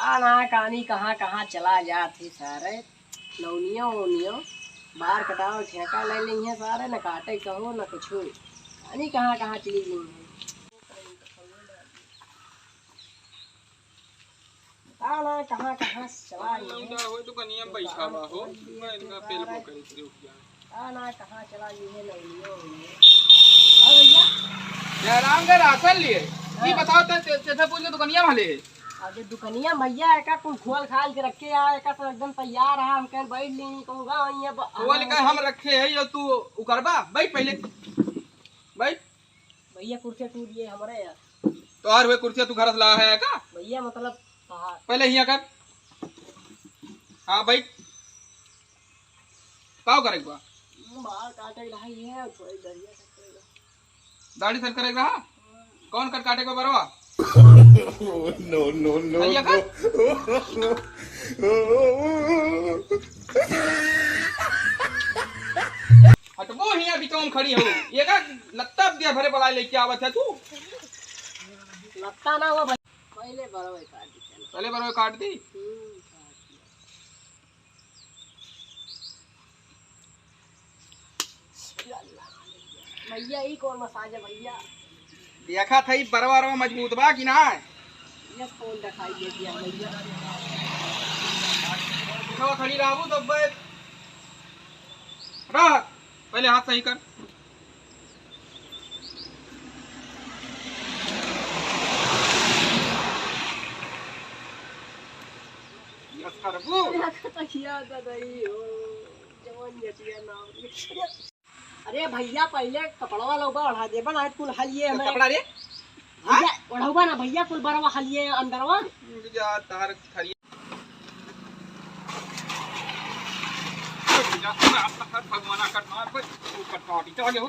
ना कहानी कहाँ कहाँ चला जाती सारे नौनियो बाहर कटाओ ठेका ले ली है सारे न काटे कहो न कुछ कहानी कहाँ कहाँ चली गई है। ना कहाँ कहाँ चला ना कहाँ चला गई है नौनियो भैया राम का राशन लिए ये बताओ तो चेतापुर के दुकानिया वाले अबे दुकनिया भैया का कुल खोल खाल के रखे आए का सब एकदम तैयार है हम कह बैठ ली कहूँगा ये खोल का हम रखे है यो तू उकरबा बैठ पहले बैठ भैया कुर्सी टूट गए हमारे यार तो और वे कुर्सी तू घर से ला है का भैया मतलब पहले हिया कर हाँ बैठ काव करेगा बाल काटे रही है थोड़ी दरिया करेगा दाढ़ी सर करेगा कौन कर काटेगा बरवा no no no भैया कर हटबो हिया बिचौम खड़ी हो ये का लत्ता दिया भरे बला लेके आवत है तू लगता ना हुआ पहले बरवे काट दी पहले बरवे काट दी भैया ये कौन मसाज है भैया देखा था बरवा रवा मजबूत बा कि ना ये कौन दिखाई दे दिया भैया देखो खड़ी रहू तो रह पहले हाथ सही कर यस करबू अरे भैया पहले कपड़वा लोबा ओढ़ा दे बना कुल हलिए हमें कपड़ा रे भैया ओढ़ावा ना भैया कुल बरवा हलिए अंदरवा जा तार खड़ी भगवाना कट मार पर ऊपर काटी चले हो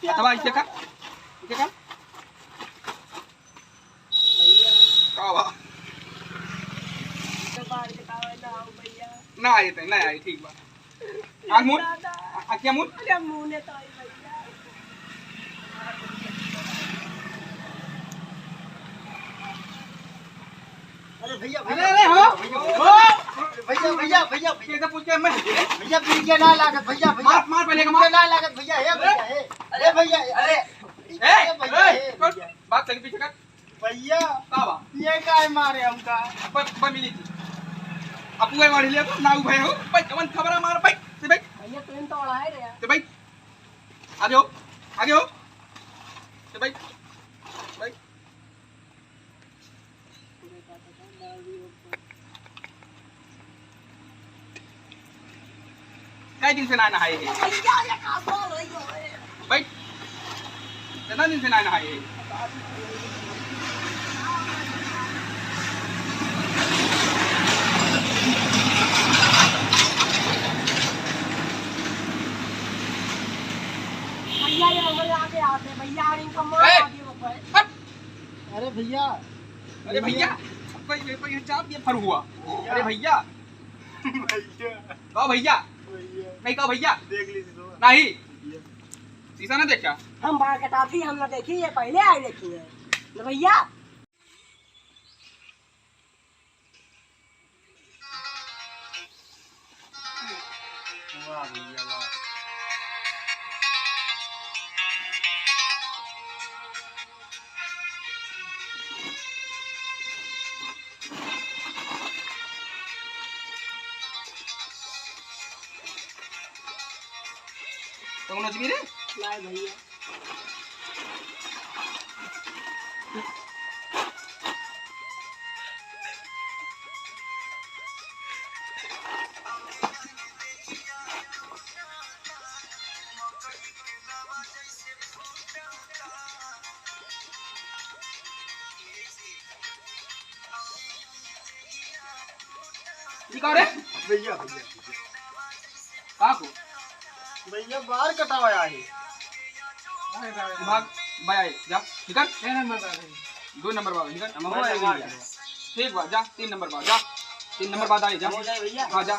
अथवा इसे कर भैया कावा बाल कटावे ना आओ भैया ना आए थे ना आए ठीक बा आग मुन क्या मुन अरे मुंह ने तो आई भैया अरे भैया अरे हो भैया भैया भैया कैसे पूछ के मैं भैया पीर के ना लागत भैया भैया मार मार पहले के ना लागत भैया हे भैया हे अरे भैया अरे ए बात चल पीछे कर भैया कावा ये काय मारे हमका पर मिली थी अपुए वाली ले तो नाउ भाई हो भाई कवन खबरा मार भाई से भाई भैया ट्रेन तो उड़ा है रे से भाई आगे हो से भाई भाई कई दिन से ना नहाए है भैया ये का बोल रही हो भाई कितना दिन से ना नहाए है भैया ये हमारे आगे आते भैया इनका मार आगे ऊपर अरे भैया कोई चाप ये फर हुआ अरे भैया कहो भैया नहीं कहो भैया देख लीजिए नहीं शीशा ना देखा हम बाल कटाती हम ना देखी ये पहले आई देखी है ना भैया वाह भैया वाह तो नजमी रे लाए भैया ये कौन है भैया का को भैया बाल कटाया है भाग भाई जा ठीक है 2 नंबर बाबा ठीक है ठीक बा जा 3 नंबर बाद जा 3 नंबर बाद आए जा भैया हां जा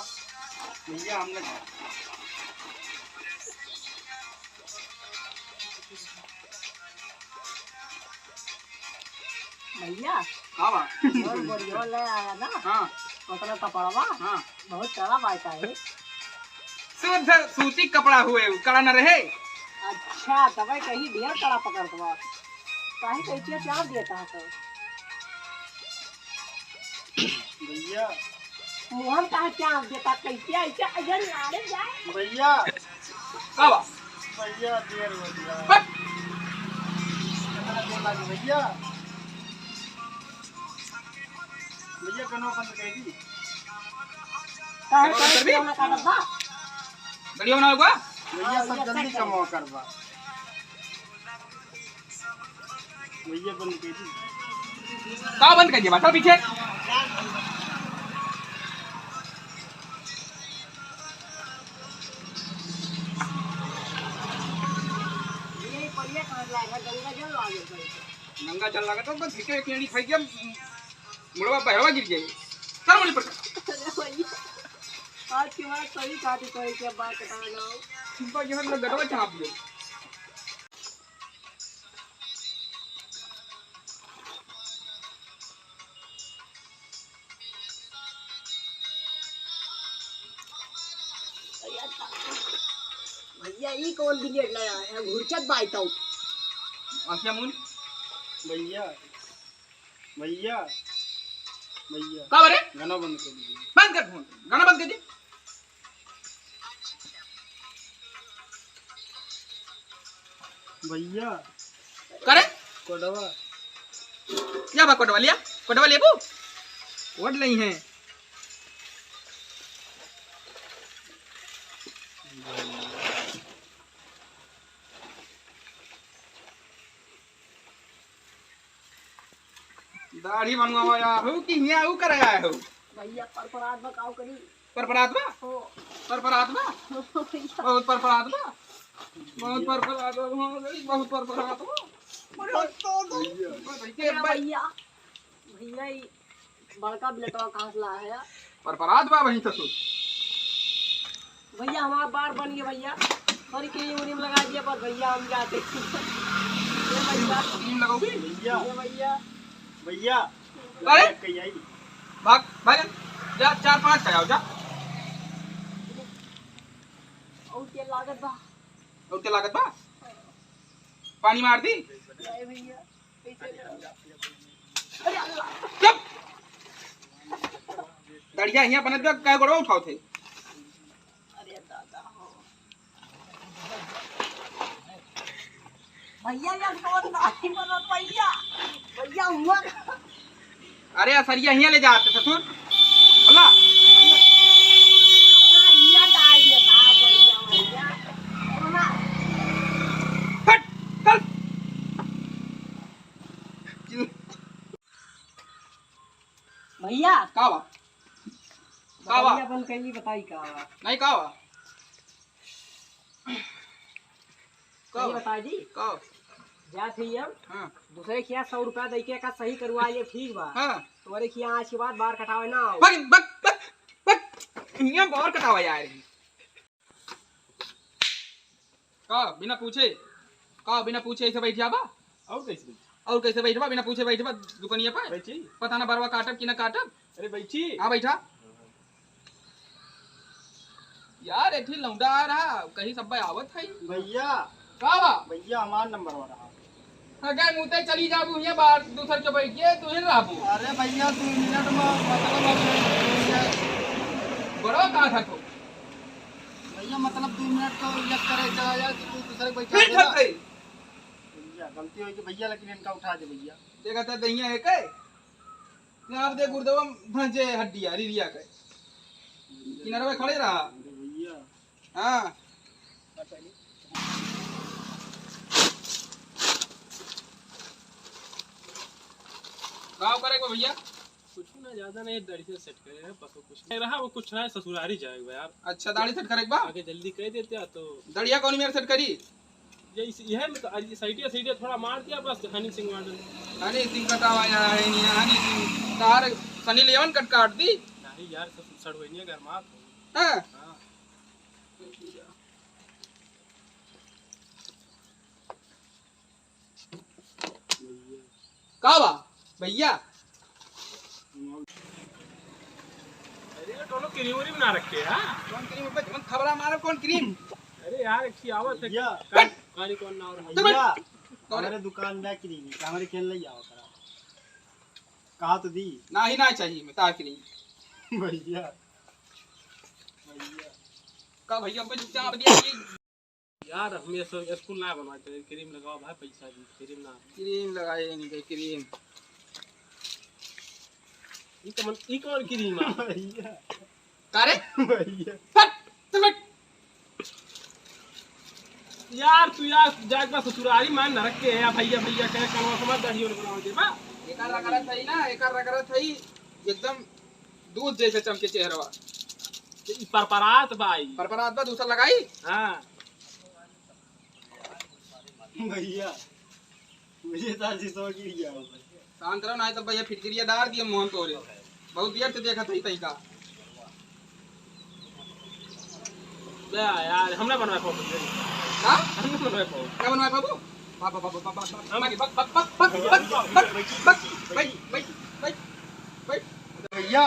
भैया हम लोग भैया हाँ बा और बढ़िया ले आया ना हाँ मतलब कपड़वा हाँ बहुत कड़ा बाटा है। शुद्ध सूती कपड़ा हुए कड़ा न रहे। अच्छा तब कहीं ढेर कड़ा पकड़तवा काहे कैसे चार देता है तो भैया मोहन का चार देता कैसे ऐसे अजन लाड़े जाए। भैया का बा भैया देर हो गया बस कितना देर लगे भैया भैया कनो बंद कर दी काहे और कैसे कर भी? होना का डब्बा बढ़िया बना होगा। भैया सब जल्दी कमाओ करवा भैया बंद कर दी का बंद कर दिया बता पीछे। ये परिया कहां लाएगा गंगा जल लागे तो नंगा चल लगा तो बस भिके केड़ी खाई गया मुड़वा बहरवा गिर गई सर मुड़ी पर अरे भैया आज की बात सही काटी कोई के बात कटा जाओ तो यहां लोग गड़वा छाप दे। भैया ये कौन बिलेट लाया है घुरचत बाइता हूं आंखिया मुन भैया भैया भैया का बरे गाना बंद कर दी बंद कर फोन गाना बंद कर दे। भैया करे कोडवा क्या बा कोटवा लेबू वोट नहीं है। दाढ़ी बनवाया हो कि हिया ऊ कराया हो भैया परपरात बकाओ करी परपरात्मा हो परपरात्मा भैया बहुत परपरात्मा बहुत परपरात्मा बहुत परपरात्मा भैया भैया ये बड़का बिलेटवा कहां से लाया है परपरात बा वहीं ससुर भैया हमारा बार बन गया भैया और के यूनियन लगा दिया पर भैया हम जाते ये भैया टीम लगाओगी भैया ये भैया भैया अरे! कहीं आई भाग भाग जा 4-5 का आओ जा और क्या लागत बा और क्या लागत बा पानी मार दी ये भैया कैसे अरे अल्लाह चुप दड़िया यहाँ बनत बा काय गोड़वा उठाओ थे अरे दादा हो भैया यार कौन नहीं बना भैया भैया हुआ अरे असरिया यहाँ ले जाते ससुर अल्लाह कहां ये डाल दिया था भैया भैया ना हट चल भैया का बा का बा भैया बन कैली बताई का बा नहीं का बा सही बता दी का जा थी हम हां दूसरे खिया 100 रुपया दे के का सही करवा लिए ठीक बा हां तुम्हारे खिया आज के बाद बार कटावे ना आओ बग बग बग यहाँ बाहर कटावा यार का बिना पूछे ऐसे बैठ जाबा और कैसे बैठबा बिना पूछे बैठबा दुकानिया पर बैठी पता ना बरवा काटब कि ना काटब। अरे बैठी हाँ बैठा यार एठी लौंडा आ रहा कहीं सब आवत है भैया का बा भैया हमारा नंबर हो रहा अगर मुते चली जाबू यहाँ बाहर दूसर के बैठ के तू ही रहबू अरे भैया 2 मिनट में मतलब बड़वा कहाँ था तो भैया मतलब 2 मिनट तो ये करे चला जाए तो तू दूसरे को बैठा फिर देगा। ठक गई भैया गलती हुई कि भैया लेकिन इनका उठा दे भैया देखा था दहिया है के यहाँ दे गुर्दवा भंजे हड्डिया रिरिया के किनारे पे खड़े रहा अरे भैया हाँ गाँव करे को भैया कुछ ना ज्यादा नहीं दाढ़ी से सेट करे पसो कुछ नहीं रहा वो कुछ ना ससुरारी जाएगा यार अच्छा दाढ़ी सेट करे बा आगे जल्दी कह देते तो दड़िया कौन मेरे सेट करी यह मतलब साइडिया थोड़ा मार दिया बस हनी सिंह मॉडल हनी सिंह कटावा यार है नहीं हनी सिंह तार सनी लेवन कट काट दी नहीं यार सड़वैया घर मार हाँ हाँ का बा भैया अरे ये दोनों क्रीम व्रीम ना रखे हाँ। कौन क्रीम पे तुम खबरा मारो कौन क्रीम अरे यार एक आवत है भैया कहानी कौन ना और भैया कौन है? हमारे दुकान में क्रीम है हमारे खेल ले आओ करा कहा तो दी ना ही ना चाहिए मैं तार क्रीम भैया का भैया पे चाप दिया ये यार हमें स्कूल ना बनवाते क्रीम लगाओ भाई पैसा दी क्रीम ना क्रीम लगाए नहीं गए क्रीम ई कौन क्रीम आ भैया कारे भैया फट चल यार तू यार जाग बस ससुरारी मान न रखे है भैया भैया कहे कलवा समझ दाढ़ी वाले बनाओ दे बा एकार रगड़ा थई ना एकार रगड़ा थई एकदम दूध जैसे चमके चेहरा ई परपरात भाई पर आदमी दूसरा लगाई हां भैया मुझे ताजी सो गिर गया शांत रहो ना तो भैया फिटकरिया डाल दिए मोहन तोरे बहुत देर से देखा थई तई का दे यार हमने बनवाया फोटो हां हमने बनवाया फोटो क्या बनवाए बाबू बाबा बाबा बाबा हमारी बक बक बक बक बक बक भाई भाई भाई भाई भैया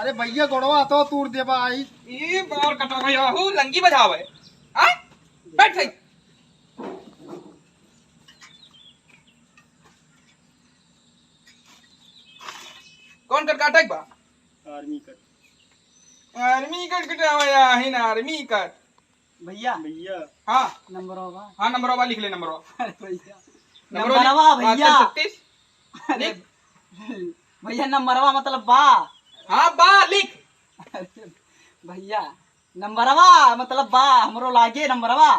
अरे भैया गोड़वा तो तूर दे भाई ये बार कटा भैया हो लंगी बजावे हां बैठ सही कौन कट काटे बा आर्मी कट कटावा या ही ना आर्मी कट भैया भैया हां नंबर होगा हां नंबर वाला लिख ले नंबर अरे भैया नंबरवा भैया 36 अरे भैया नंबरवा मतलब बा हां बा लिख भैया नंबरवा मतलब बा हमरो लागे नंबरवा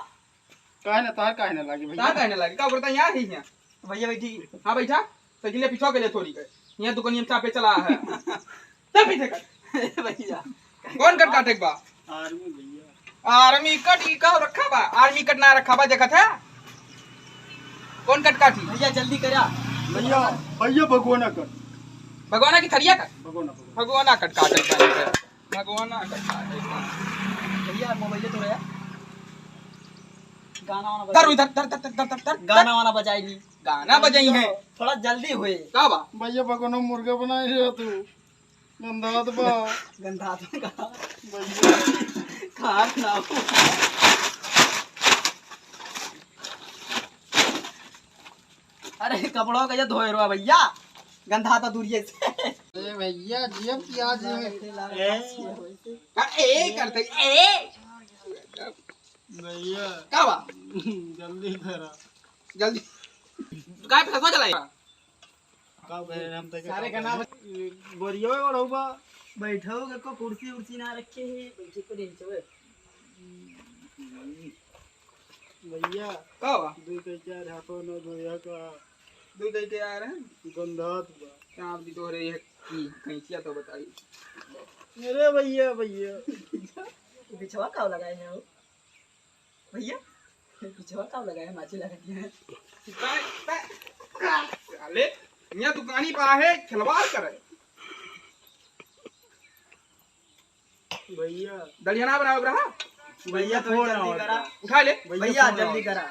काहे ना तार काहे ना लागे का कहने लगे का बोलता यहां ही है भैया बैठी हां बैठा सजिले पीछा के ले थोड़ी के यहां दुकानिया चापे चला है तब पीछे कर भैया कौन कट काटे बा आर्मी भैया आर्मी कट ई का रखा बा आर्मी कट ना रखा बा देखत है कौन कट काटी भैया जल्दी करा भैया भैया भगवाना कर भगवाना की थरिया का भगवाना भगवाना कट काटे बा भगवाना कट काटे बा भैया मोबाइल तो रहा गाना वाना धर इधर धर धर धर धर गाना वाना बजाएगी गाना बजाई है थोड़ा जल्दी हुए का बा भैया भगवाना मुर्गा बनाए है तू गंधात बा गंधात का भैया खाट ना अरे कपड़ों का ये धोए रहा भैया गंधा तो दूरिये से अरे भैया जेब प्याज ए करते ए भैया का बा जल्दी करा जल्दी काय फसवा चलाई सारे का नाम बोरियो और होगा बैठो को कुर्सी उर्सी ना रखे है बैठे को नीचे भैया का बा दो के चार हाथों न धोया का दूध देते आ रहे हैं गंधात बा क्या आप दी तो रे ये की कैसिया तो बताइए अरे भैया भैया पिछवा का लगाए हैं वो भैया पिछवा का लगाए हैं माची लगा दिए हैं साले यहाँ दुकानी पा है खिलवाड़ करे भैया दलियाना बना रहा भैया थोड़ा जल्दी करा उठा ले भैया जल्दी करा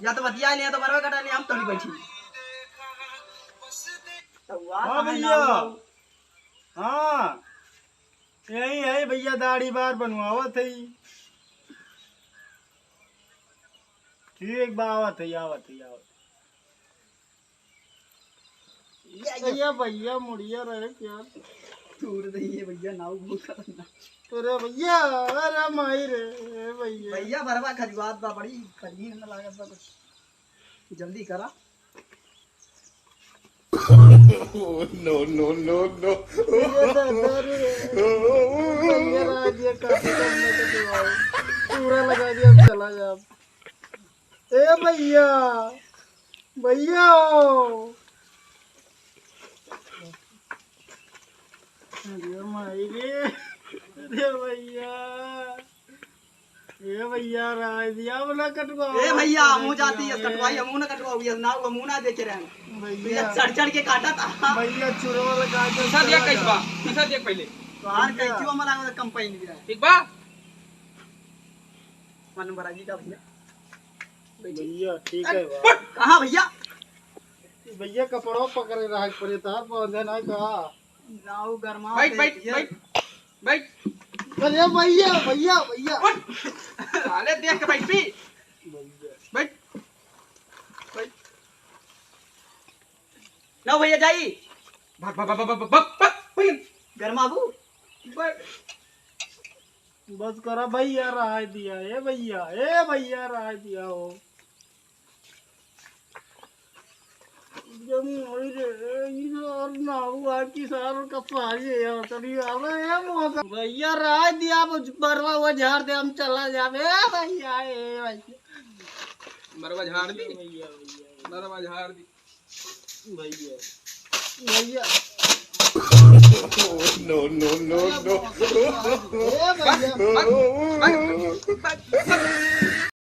या तो बतिया लिया तो बरवा कटा लिया हम थोड़ी बैठी हाँ भैया हाँ यही है भैया दाढ़ी बार बनवावत है ठीक बावत है आवत है आवत भैया भैया मुड़िया रहे क्या दूर दही भैया नाव बहुत खतरनाक अरे भैया अरे माई रे भैया भैया बरवा खरीबात बा बड़ी खरीद न लागत बा कुछ जल्दी करा no, no, no, no. भैया राज्य काफी करने के दिवाओ पूरा लगा दिया अब चला जा ए भैया भैया अरे माई रे अरे भैया ए भैया राज दिया बोला कटवाओ ए भैया मुंह जाती है कटवाई मुंह ना कटवाओ ये ना वो मुंह ना देखे रहे भैया चढ़ चढ़ के काटा था भैया चुरवा लगा के पैसा दिया कैसे बा पैसा दिया पहले बाहर कैसी वो मला कंपनी भी ठीक बा मन बराजी का भैया भैया ठीक है बा कहां भैया भैया कपड़ों पकड़े रहा पड़े तार पौधे ना कहा नाव गरमा बैठ बैठ बैठ बैठ अरे भैया भैया भैया साले देख के बैठ भी बैठ बैठ लो भैया जाई भाग भाग भाग भाग भाग भाग गरमाबू बैठ बस करा भैया रहा दिया ए भैया रहा दिया हो भैया रहा दिया बरवा वो झाड़ दे हम चला जावे भैया मरवा झाड़ दी भैया मरवा झाड़ दी भैया भैया No, no, no, no. भैया भाग भाग भाग